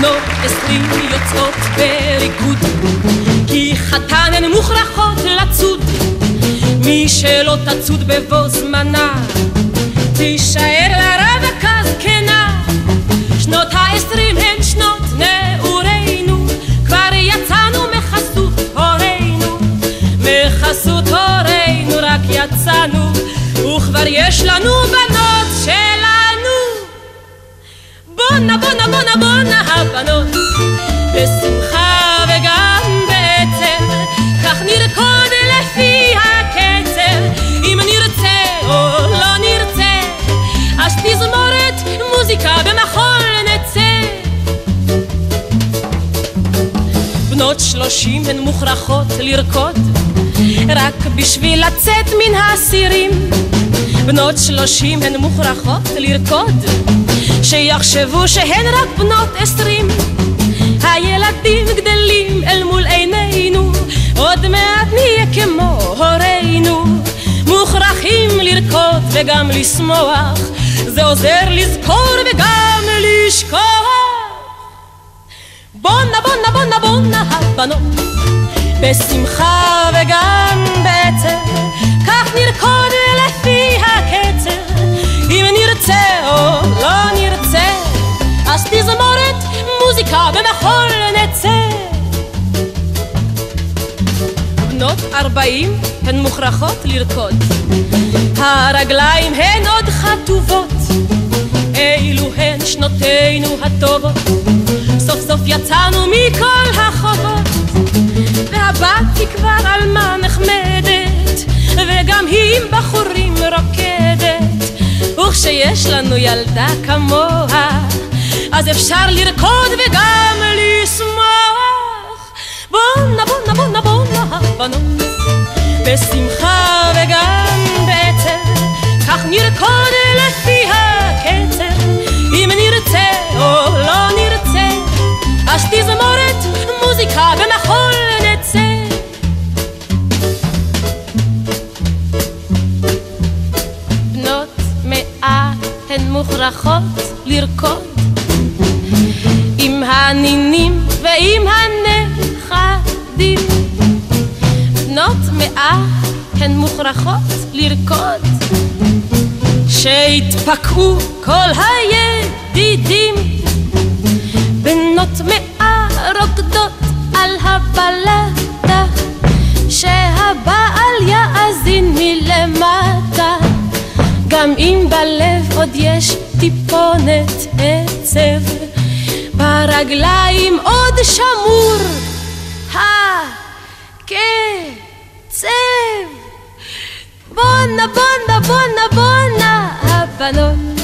בנות 20 יוצאות בריקוד, כי חתן הן מוכרחות לצוד. מי שלא תצוד בבוא זמנה תישאר לרווקה זקנה. שנות ה-20 הן שנות נעורינו, כבר יצאנו מחסות הורינו. מחסות הורינו רק יצאנו, וכבר יש לנו בנות שלנו. בונה בונה בונה בונה הבנות, בשמחה וגם בעצב, כך נרקוד לפי הקצב. אם נרצה או לא נרצה, אז תזמורת מוזיקה במחול נצא. בנות 30 הן מוכרחות לרקוד, רק בשביל לצאת מן האסירים. בנות 30 הן מוכרחות לרקוד, שיחשבו שהן רק בנות 20. הילדים גדלים אל מול עינינו, עוד מעט נהיה כמו הורינו. מוכרחים לרקוד וגם לשמוח, זה עוזר לזכור וגם לשכוח. בונה בונה בונה בונה הבנות, בשמחה וגם בעצב, כך נרקוד לפי הקצב. אם נרצה או לא נרצה, אז תזמורת מוזיקה במחול נצא. בנות 40 הן מוכרחות לרקוד, הרגליים הן עוד חטובות. אילו הן שנותינו הטובות, סוף סוף יצאנו מכל החובות. והבת היא כבר אלמה נחמדת, וגם היא עם בחורים רוקדת. וכשיש לנו ילדה כמוה, אז אפשר לרקוד וגם לשמוח. בונה בונה בונה בונה הבנות, בשמחה וגם בעצב, כך נרקוד לפי הקצב. אם נרצה או לא נרצה, אז תזמורת מוזיקה במחול נצא. בנות 100 הן מוכרחות לרקוד, עם הנינים ועם הנכדים. בנות 100 הן מוכרחות לרקוד, שהתפקעו כל הידידים. בנות 100 רוקדות על הבלדה, שהבעל יאזין מלמטה, גם אם בלב עוד יש טיפונת עצב, ברגליים עוד שמור הקצב. בונה בונה בונה בונה הבנות,